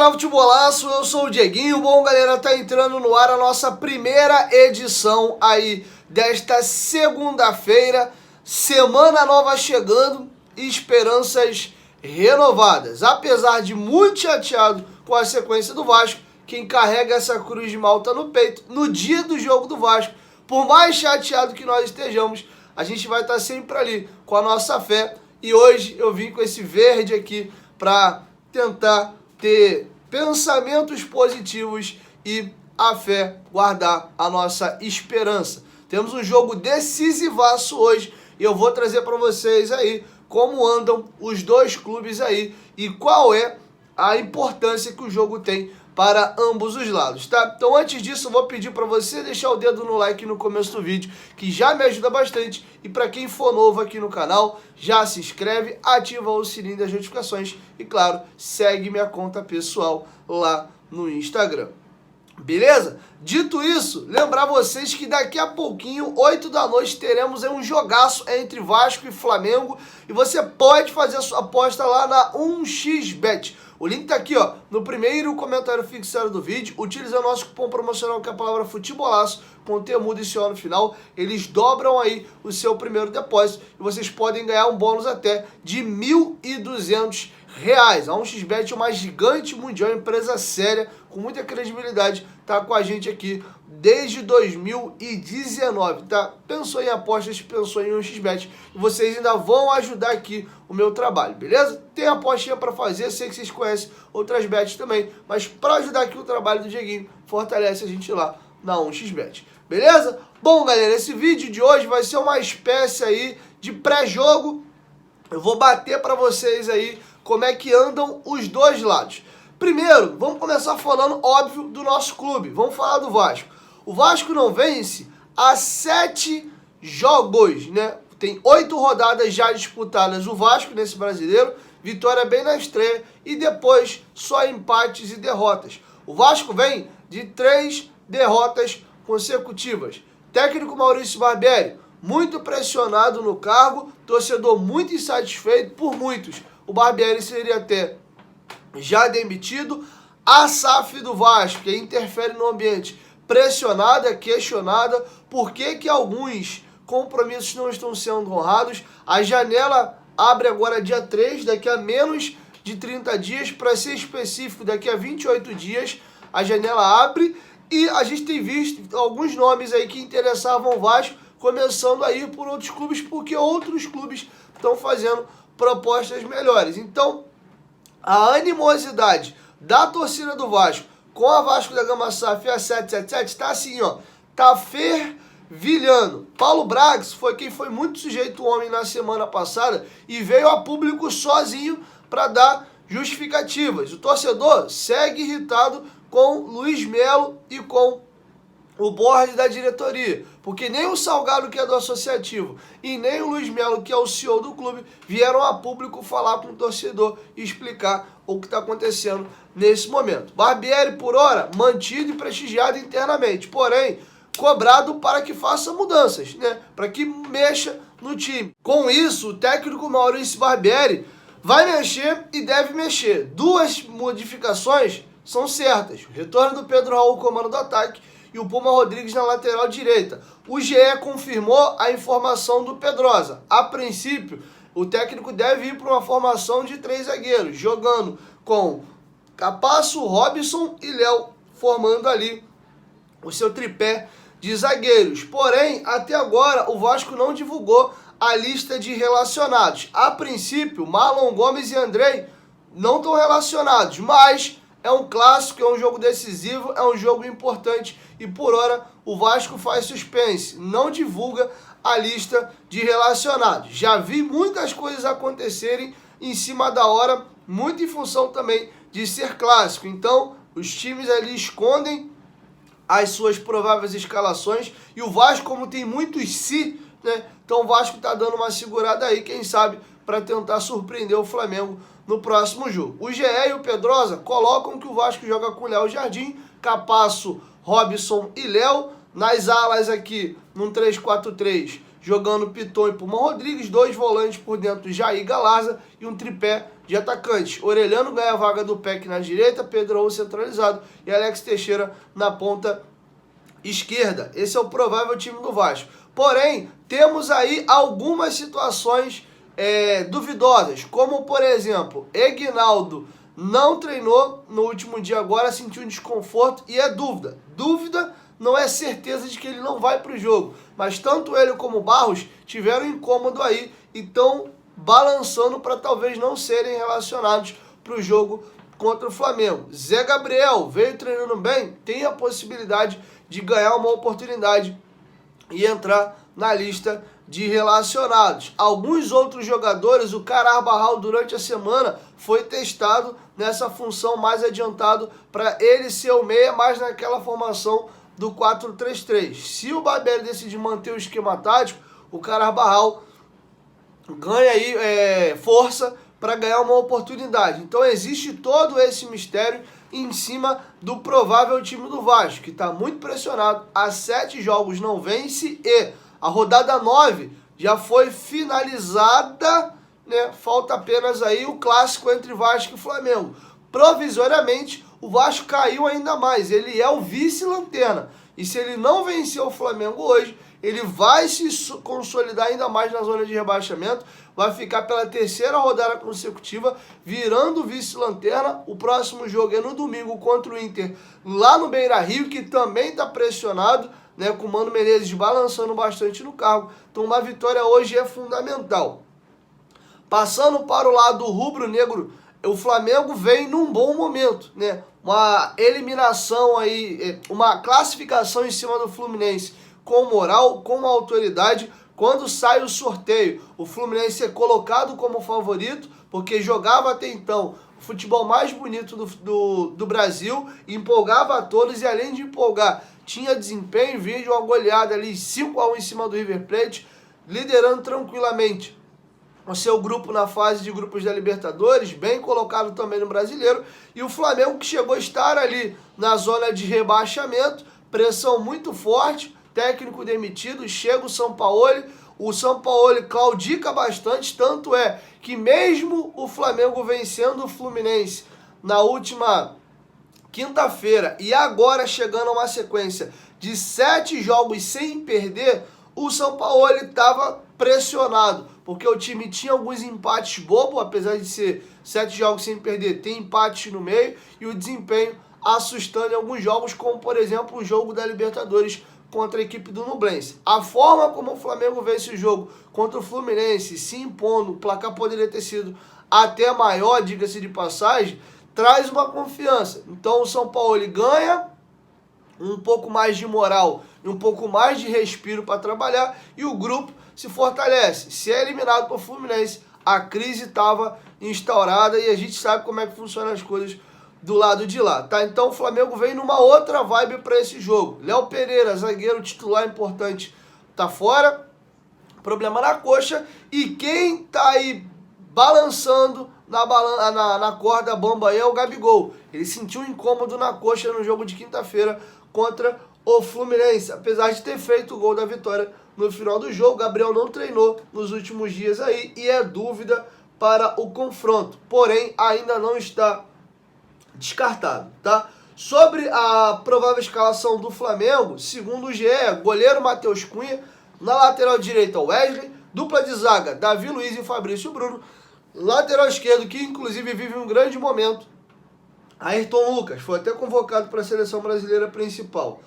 Fala Futebolaço, eu sou o Dieguinho. Bom, galera, tá entrando no ar a nossa primeira edição aí desta segunda-feira. Semana nova chegando e esperanças renovadas. Apesar de muito chateado com a sequência do Vasco, quem carrega essa cruz de malta no peito no dia do jogo do Vasco, por mais chateado que nós estejamos, a gente vai estar sempre ali com a nossa fé. E hoje eu vim com esse verde aqui para tentar ter pensamentos positivos e a fé guardar a nossa esperança. Temos um jogo decisivaço hoje e eu vou trazer para vocês aí como andam os dois clubes aí e qual é a importância que o jogo tem para ambos os lados, tá? Então antes disso eu vou pedir para você deixar o dedo no like no começo do vídeo, que já me ajuda bastante, e para quem for novo aqui no canal, já se inscreve, ativa o sininho das notificações e claro, segue minha conta pessoal lá no Instagram. Beleza? Dito isso, lembrar vocês que daqui a pouquinho, 8 da noite, teremos um jogaço entre Vasco e Flamengo e você pode fazer a sua aposta lá na 1xBet. O link tá aqui, ó, no primeiro comentário fixado do vídeo. Utiliza o nosso cupom promocional, que é a palavra Futebolaço, com T mudo e CO no final. Eles dobram aí o seu primeiro depósito e vocês podem ganhar um bônus até de R$ 1.200. A 1xBet é uma gigante mundial, empresa séria, com muita credibilidade, tá com a gente aqui desde 2019, tá? Pensou em apostas, pensou em 1xBet, e vocês ainda vão ajudar aqui o meu trabalho, beleza? Tem apostinha para fazer, sei que vocês conhecem outras bets também, mas para ajudar aqui o trabalho do Dieguinho, fortalece a gente lá na 1xBet, beleza? Bom, galera, esse vídeo de hoje vai ser uma espécie aí de pré-jogo. Eu vou bater para vocês aí como é que andam os dois lados. Primeiro, vamos começar falando, óbvio, do nosso clube. Vamos falar do Vasco. O Vasco não vence há 7 jogos, né? Tem 8 rodadas já disputadas o Vasco nesse brasileiro. Vitória bem na estreia e depois só empates e derrotas. O Vasco vem de 3 derrotas consecutivas. Técnico Maurício Barbieri, muito pressionado no cargo, torcedor muito insatisfeito por muitos. O Barbieri seria até já demitido. A SAF do Vasco, que interfere no ambiente, pressionada, questionada. Por que alguns compromissos não estão sendo honrados? A janela abre agora dia 3, daqui a menos de 30 dias. Para ser específico, daqui a 28 dias a janela abre. E a gente tem visto alguns nomes aí que interessavam o Vasco começando a ir por outros clubes, porque outros clubes estão fazendo propostas melhores. Então, a animosidade da torcida do Vasco com a Vasco da Gama SAF e a 777 tá assim, ó, tá fervilhando. Paulo Brax foi quem foi muito sujeito homem na semana passada e veio a público sozinho para dar justificativas. O torcedor segue irritado com Luiz Melo e com o board da diretoria, porque nem o Salgado, que é do associativo, e nem o Luiz Melo, que é o CEO do clube, vieram a público falar com o torcedor e explicar o que está acontecendo nesse momento. Barbieri, por hora, mantido e prestigiado internamente, porém, cobrado para que faça mudanças, né? Para que mexa no time. Com isso, o técnico Maurício Barbieri vai mexer e deve mexer. 2 modificações são certas: o retorno do Pedro Raul, comando do ataque, e o Puma Rodrigues na lateral direita. O GE confirmou a informação do Pedrosa. A princípio, o técnico deve ir para uma formação de 3 zagueiros, jogando com Capasso, Robson e Léo, formando ali o seu tripé de zagueiros. Porém, até agora, o Vasco não divulgou a lista de relacionados. A princípio, Marlon Gomes e Andrei não estão relacionados, mas é um clássico, é um jogo decisivo, é um jogo importante e por hora o Vasco faz suspense, não divulga a lista de relacionados. Já vi muitas coisas acontecerem em cima da hora, muito em função também de ser clássico. Então os times ali escondem as suas prováveis escalações e o Vasco, como tem muitos si, né? Então o Vasco tá dando uma segurada aí, quem sabe, para tentar surpreender o Flamengo no próximo jogo. O GE e o Pedrosa colocam que o Vasco joga com Léo Jardim, Capasso, Robson e Léo. Nas alas aqui, num 3-4-3, jogando Piton e Pulmão Rodrigues, 2 volantes por dentro, Jair Galarza e um tripé de atacantes. Orelhano ganha a vaga do PEC na direita, Pedro Raul centralizado e Alex Teixeira na ponta esquerda. Esse é o provável time do Vasco. Porém, temos aí algumas situações duvidosas, como por exemplo, Egnaldo não treinou no último dia agora, sentiu um desconforto e é dúvida. Dúvida não é certeza de que ele não vai para o jogo, mas tanto ele como o Barros tiveram incômodo aí e estão balançando para talvez não serem relacionados para o jogo contra o Flamengo. Zé Gabriel veio treinando bem, tem a possibilidade de ganhar uma oportunidade e entrar na lista de relacionados. Alguns outros jogadores, o Carabajal durante a semana foi testado nessa função mais adiantado para ele ser o meia, mais naquela formação do 4-3-3. Se o Barbieri decidir manter o esquema tático, o Carabajal ganha aí força para ganhar uma oportunidade. Então existe todo esse mistério em cima do provável time do Vasco, que está muito pressionado, há 7 jogos não vence e a rodada 9 já foi finalizada, né? Falta apenas aí o clássico entre Vasco e Flamengo. Provisoriamente, o Vasco caiu ainda mais, ele é o vice-lanterna. E se ele não vencer o Flamengo hoje, ele vai se consolidar ainda mais na zona de rebaixamento, vai ficar pela 3ª rodada consecutiva, virando vice-lanterna. O próximo jogo é no domingo contra o Inter, lá no Beira-Rio, que também está pressionado, né, com o Mano Menezes balançando bastante no cargo. Então uma vitória hoje é fundamental. Passando para o lado rubro-negro, o Flamengo vem num bom momento, né? Uma eliminação aí, uma classificação em cima do Fluminense com moral, com autoridade. Quando sai o sorteio, o Fluminense é colocado como favorito, porque jogava até então o futebol mais bonito do Brasil, empolgava a todos e além de empolgar, tinha desempenho, vídeo, uma goleada ali 5-1 em cima do River Plate, liderando tranquilamente o seu grupo na fase de grupos da Libertadores, bem colocado também no Brasileiro, e o Flamengo que chegou a estar ali na zona de rebaixamento, pressão muito forte, técnico demitido, chega o Sampaoli claudica bastante, tanto é que mesmo o Flamengo vencendo o Fluminense na última quinta-feira e agora chegando a uma sequência de 7 jogos sem perder, o Sampaoli estava pressionado, porque o time tinha alguns empates bobos, apesar de ser 7 jogos sem perder, tem empates no meio, e o desempenho assustando em alguns jogos, como por exemplo o jogo da Libertadores contra a equipe do Nublense. A forma como o Flamengo vence o jogo contra o Fluminense, se impondo, o placar poderia ter sido até maior, diga-se de passagem, traz uma confiança. Então o São Paulo ganha um pouco mais de moral e um pouco mais de respiro para trabalhar e o grupo se fortalece. Se é eliminado pelo Fluminense, a crise estava instaurada e a gente sabe como é que funcionam as coisas do lado de lá, tá? Então o Flamengo vem numa outra vibe para esse jogo. Léo Pereira, zagueiro titular importante, tá fora, problema na coxa, e quem tá aí balançando na corda bamba aí é o Gabigol. Ele sentiu um incômodo na coxa no jogo de quinta-feira contra o Fluminense, apesar de ter feito o gol da vitória no final do jogo. Gabriel não treinou nos últimos dias aí e é dúvida para o confronto, porém ainda não está descartado, tá? Sobre a provável escalação do Flamengo, segundo o GE, goleiro Matheus Cunha, na lateral direita Wesley, dupla de zaga Davi Luiz e Fabrício Bruno, lateral esquerdo, que inclusive vive um grande momento, Ayrton Lucas, foi até convocado para a seleção brasileira principal.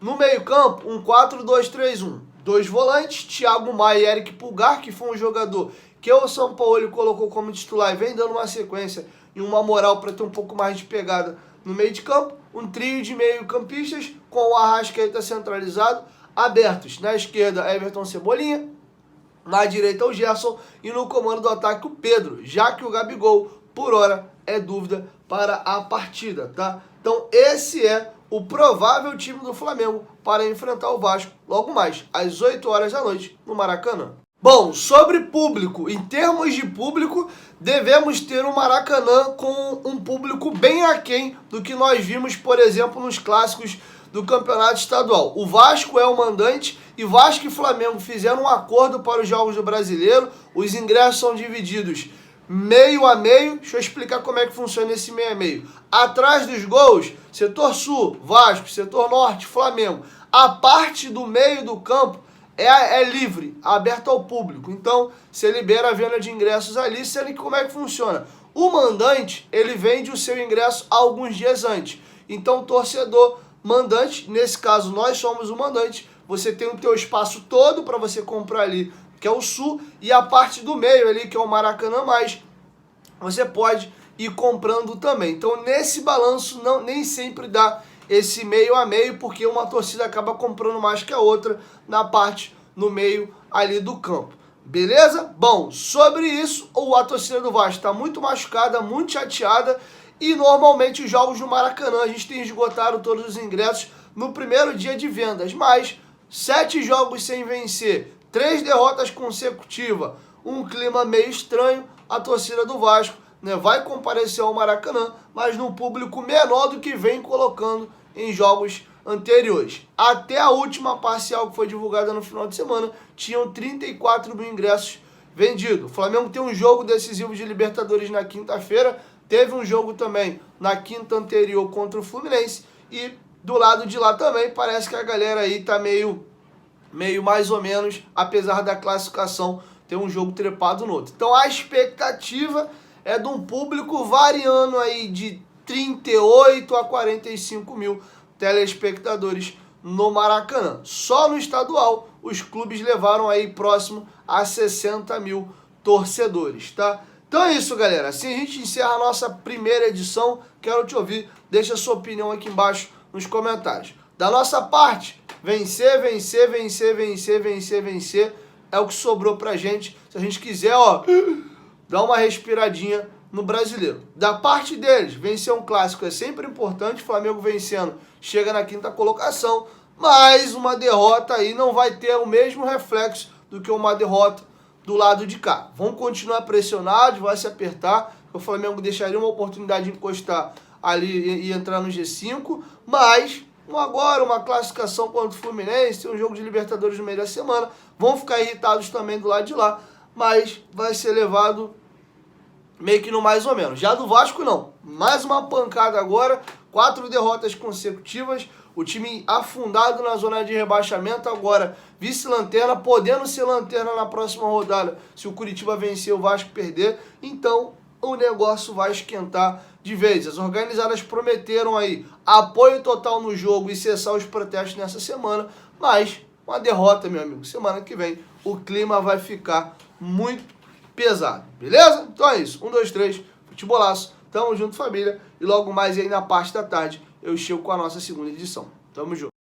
No meio campo, um 4-2-3-1, 2 volantes, Thiago Maia e Eric Pulgar, que foi um jogador que o São Paulo colocou como titular e vem dando uma sequência e uma moral para ter um pouco mais de pegada no meio de campo. Um trio de meio-campistas com o Arrascaeta centralizado, abertos na esquerda Everton Cebolinha, na direita o Gerson e no comando do ataque o Pedro, já que o Gabigol, por hora, é dúvida para a partida, tá? Então esse é o provável time do Flamengo para enfrentar o Vasco logo mais, às 8 horas da noite, no Maracanã. Bom, sobre público, em termos de público, devemos ter um Maracanã com um público bem aquém do que nós vimos, por exemplo, nos clássicos do Campeonato Estadual. O Vasco é o mandante e Vasco e Flamengo fizeram um acordo para os Jogos do Brasileiro. Os ingressos são divididos meio a meio. Deixa eu explicar como é que funciona esse meio a meio. Atrás dos gols, setor sul, Vasco, setor norte, Flamengo. A parte do meio do campo é livre, aberta ao público. Então, você libera a venda de ingressos ali, sendo que como é que funciona? O mandante, ele vende o seu ingresso alguns dias antes. Então, o torcedor mandante, nesse caso nós somos o mandante, você tem o teu espaço todo para você comprar ali, que é o sul, e a parte do meio ali, que é o Maracanã+, você pode ir comprando também. Então, nesse balanço, nem sempre dá esse meio a meio, porque uma torcida acaba comprando mais que a outra na parte no meio ali do campo. Beleza? Bom, sobre isso, a torcida do Vasco está muito machucada, muito chateada, e normalmente os jogos do Maracanã, a gente tem esgotado todos os ingressos no primeiro dia de vendas, mas 7 jogos sem vencer, 3 derrotas consecutivas, um clima meio estranho, a torcida do Vasco, né, vai comparecer ao Maracanã, mas num público menor do que vem colocando em jogos anteriores. Até a última parcial que foi divulgada no final de semana, tinham 34 mil ingressos vendidos. O Flamengo tem um jogo decisivo de Libertadores na quinta-feira, teve um jogo também na quinta anterior contra o Fluminense, e do lado de lá também parece que a galera aí tá meio mais ou menos, apesar da classificação ter um jogo trepado no outro. Então a expectativa é de um público variando aí de 38 a 45 mil telespectadores no Maracanã. Só no estadual, os clubes levaram aí próximo a 60 mil torcedores, tá? Então é isso, galera. Assim a gente encerra a nossa primeira edição. Quero te ouvir. Deixa a sua opinião aqui embaixo nos comentários. Da nossa parte, vencer, vencer, vencer, vencer, vencer, vencer é o que sobrou pra gente. Se a gente quiser, ó, dar uma respiradinha no brasileiro. Da parte deles, vencer um clássico é sempre importante. Flamengo vencendo, chega na quinta colocação, mas uma derrota aí não vai ter o mesmo reflexo do que uma derrota do lado de cá. Vão continuar pressionados, vai se apertar. O Flamengo deixaria uma oportunidade de encostar ali e entrar no G5, mas agora uma classificação contra o Fluminense, tem um jogo de Libertadores no meio da semana, vão ficar irritados também do lado de lá, mas vai ser levado meio que no mais ou menos. Já do Vasco não, mais uma pancada agora, 4 derrotas consecutivas, o time afundado na zona de rebaixamento, agora vice-lanterna, podendo ser lanterna na próxima rodada, se o Curitiba vencer, o Vasco perder, então o negócio vai esquentar de vez. As organizadas prometeram aí apoio total no jogo e cessar os protestos nessa semana, mas uma derrota, meu amigo, semana que vem o clima vai ficar muito pesado, beleza? Então é isso, 1, 2, 3, futebolaço, tamo junto, família, e logo mais aí na parte da tarde eu chego com a nossa segunda edição. Tamo junto.